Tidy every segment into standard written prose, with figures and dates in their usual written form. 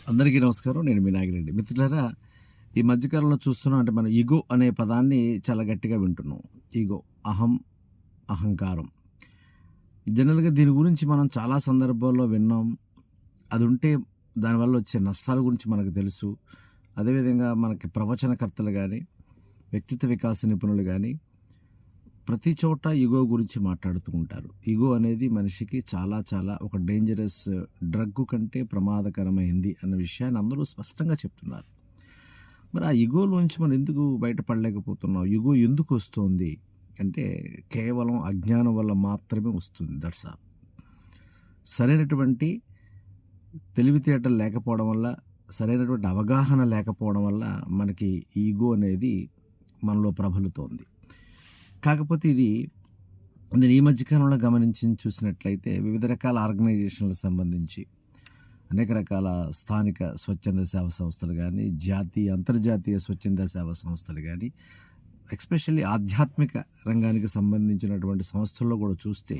అందరికీ నమస్కారం. నేను మీ నాగిరెడ్డి. మిత్రులారా, ఈ మధ్యకాలంలో చూస్తున్నాం అంటే మనం ఇగో అనే పదాన్ని చాలా గట్టిగా వింటున్నాం. ఇగో, అహం, అహంకారం. జనరల్‌గా దీని గురించి మనం చాలా సందర్భాల్లో విన్నాం. అది ఉంటే దానివల్ల వచ్చే నష్టాల గురించి మనకు తెలుసు. అదేవిధంగా మనకి ప్రవచనకర్తలు గానీ, వ్యక్తిత్వ వికాస నిపుణులు గానీ, ప్రతి చోట ఇగో గురించి మాట్లాడుతూ ఉంటారు. ఇగో అనేది మనిషికి చాలా చాలా ఒక డేంజరస్ డ్రగ్ కంటే ప్రమాదకరమైంది అన్న విషయాన్ని అందరూ స్పష్టంగా చెప్తున్నారు. మరి ఆ ఇగోలోంచి మనం ఎందుకు బయటపడలేకపోతున్నాం? ఇగో ఎందుకు వస్తోంది? అంటే కేవలం అజ్ఞానం వల్ల మాత్రమే వస్తుంది. That's all. సరైనటువంటి తెలివితేటలు లేకపోవడం వల్ల, సరైనటువంటి అవగాహన లేకపోవడం వల్ల మనకి ఈగో అనేది మనలో ప్రబలుతోంది. కాకపోతే ఇది నేను ఈ మధ్యకాలంలో గమనించి చూసినట్లయితే వివిధ రకాల ఆర్గనైజేషన్లకు సంబంధించి అనేక రకాల స్థానిక స్వచ్ఛంద సేవా సంస్థలు కానీ, జాతీయ అంతర్జాతీయ స్వచ్ఛంద సేవా సంస్థలు కానీ, ఎస్పెషల్లీ ఆధ్యాత్మిక రంగానికి సంబంధించినటువంటి సంస్థల్లో కూడా చూస్తే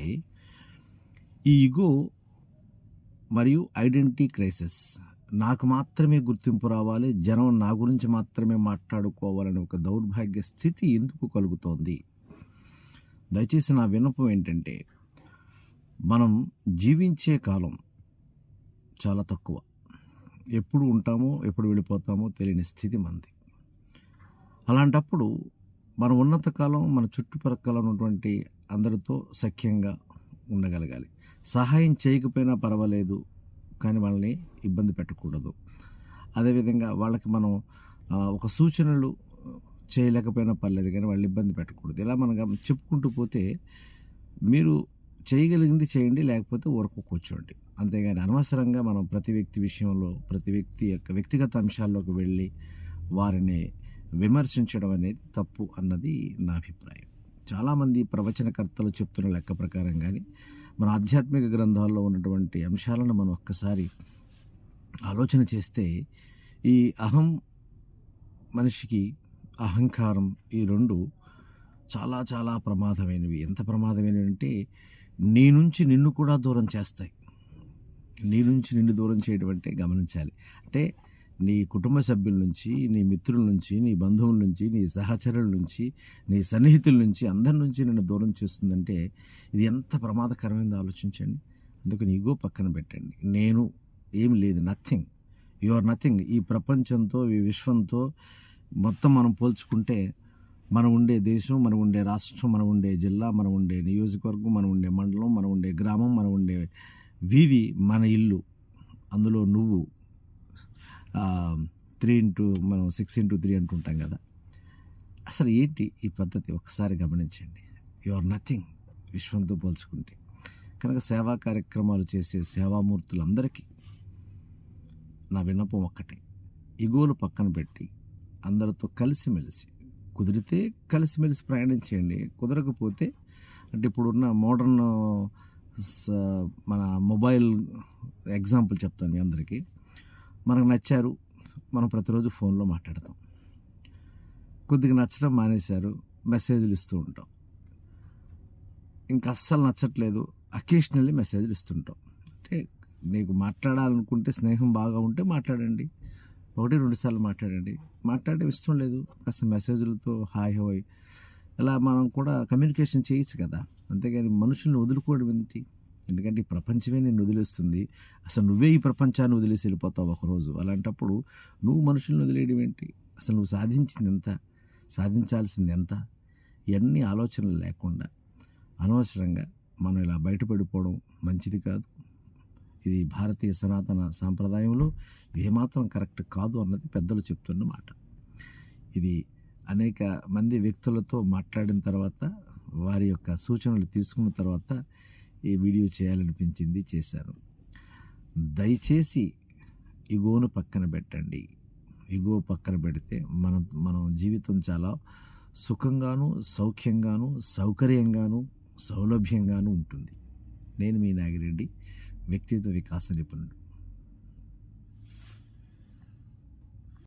ఈ ఇగో మరియు ఐడెంటిటీ క్రైసిస్, నాకు మాత్రమే గుర్తింపు రావాలి, జనం నా గురించి మాత్రమే మాట్లాడుకోవాలనే ఒక దౌర్భాగ్య స్థితి ఎందుకు కలుగుతోంది? దయచేసి నా విన్నపం ఏంటంటే, మనం జీవించే కాలం చాలా తక్కువ. ఎప్పుడు ఉంటామో ఎప్పుడు వెళ్ళిపోతామో తెలియని స్థితి మనది. అలాంటప్పుడు మనం ఉన్నంత కాలం మన చుట్టుపక్కల ఉన్నటువంటి అందరితో సఖ్యంగా ఉండగలగాలి. సహాయం చేయకపోయినా పర్వాలేదు, కానీ వాళ్ళని ఇబ్బంది పెట్టకూడదు. అదేవిధంగా వాళ్ళకి మనం ఒక సూచనలు చేయలేకపోయినా పర్లేదు, కానీ వాళ్ళు ఇబ్బంది పెట్టకూడదు. ఇలా మనం చెప్పుకుంటూ పోతే మీరు చేయగలిగింది చేయండి, లేకపోతే ఊరక కూర్చోండి. అంతేగాని అనవసరంగా మనం ప్రతి వ్యక్తి విషయంలో, ప్రతి వ్యక్తి యొక్క వ్యక్తిగత అంశాల్లోకి వెళ్ళి వారిని విమర్శించడం అనేది తప్పు అన్నది నా అభిప్రాయం. చాలామంది ప్రవచనకర్తలు చెప్తున్న లెక్క ప్రకారం కానీ, మన ఆధ్యాత్మిక గ్రంథాల్లో ఉన్నటువంటి అంశాలను మనం ఒక్కసారి ఆలోచన చేస్తే, ఈ అహం మనిషికి, అహంకారం, ఈ రెండు చాలా చాలా ప్రమాదమైనవి. ఎంత ప్రమాదమైనవి అంటే నీ నుంచి నిన్ను కూడా దూరం చేస్తాయి. నీ నుంచి నిన్ను దూరం చేయడం అంటే గమనించాలి. అంటే నీ కుటుంబ సభ్యుల నుంచి, నీ మిత్రుల నుంచి, నీ బంధువుల నుంచి, నీ సహచరుల నుంచి, నీ సన్నిహితుల నుంచి, అందరి నుంచి నిన్ను దూరం చేస్తుందంటే ఇది ఎంత ప్రమాదకరమైందో ఆలోచించండి. అందుకని ఈగో పక్కన పెట్టండి. నేను ఏమి లేదు, నథింగ్. You are nothing. ఈ ప్రపంచంతో, ఈ విశ్వంతో మొత్తం మనం పోల్చుకుంటే మనం ఉండే దేశం, మనం ఉండే రాష్ట్రం, మనం ఉండే జిల్లా, మనం ఉండే నియోజకవర్గం, మనం ఉండే మండలం, మనం ఉండే గ్రామం, మనం ఉండే వీధి మన ఇల్లు. అందులో నువ్వు 6x3 అంటుంటాం కదా. అసలు ఏంటి ఈ పద్ధతి? ఒకసారి గమనించండి. యు ఆర్ నథింగ్ విశ్వంతో పోల్చుకుంటే. కనుక సేవా కార్యక్రమాలు చేసే సేవామూర్తులందరికీ నా విన్నపం ఒక్కటే, ఇగోలు పక్కన పెట్టి అందరితో కలిసిమెలిసి, కుదిరితే కలిసిమెలిసి ప్రయాణం చేయండి. కుదరకపోతే అంటే ఇప్పుడున్న మోడర్న్ మన మొబైల్ ఎగ్జాంపుల్ చెప్తాను మీ అందరికీ. మనకు నచ్చారు, మనం ప్రతిరోజు ఫోన్లో మాట్లాడతాం. కొద్దిగా నచ్చడం మానేశారు, మెసేజ్లు ఇస్తూ ఉంటాం. ఇంకా అస్సలు నచ్చట్లేదు, అకేషనల్లీ మెసేజ్లు ఇస్తుంటాం. అంటే నీకు మాట్లాడాలనుకుంటే, స్నేహం బాగా ఉంటే మాట్లాడండి, 1-2 సార్లు మాట్లాడండి. మాట్లాడడం ఇష్టం లేదు, కాస్త మెసేజ్లతో హాయ్ హోయ్ ఇలా మనం కూడా కమ్యూనికేషన్ చేయొచ్చు కదా. అంతేగాని మనుషుల్ని వదులుకోవడం ఏంటి? ఎందుకంటే ఈ ప్రపంచమే నిన్ను వదిలేస్తుంది. అసలు నువ్వే ఈ ప్రపంచాన్ని వదిలేసి వెళ్ళిపోతావు ఒకరోజు. అలాంటప్పుడు నువ్వు మనుషుల్ని వదిలేయడం ఏంటి? అసలు నువ్వు సాధించింది ఎంత, సాధించాల్సింది ఎంత? ఇవన్నీ ఆలోచనలు లేకుండా అనవసరంగా మనం ఇలా బయటపడిపోవడం మంచిది కాదు. ఇది భారతీయ సనాతన సాంప్రదాయంలో ఏమాత్రం కరెక్ట్ కాదు అన్నది పెద్దలు చెప్తున్న మాట. ఇది అనేక మంది వ్యక్తులతో మాట్లాడిన తర్వాత, వారి యొక్క సూచనలు తీసుకున్న తర్వాత ఈ వీడియో చేయాలనిపించింది, చేశాను. దయచేసి ఇగోను పక్కన పెట్టండి. ఇగో పక్కన పెడితే మనం జీవితం చాలా సుఖంగాను, సౌఖ్యంగాను, సౌకర్యంగాను, సౌలభ్యంగాను ఉంటుంది. నేను మీ నాగిరెడ్డి, వ్యక్తిత్వ వికాస నిపుణుడు.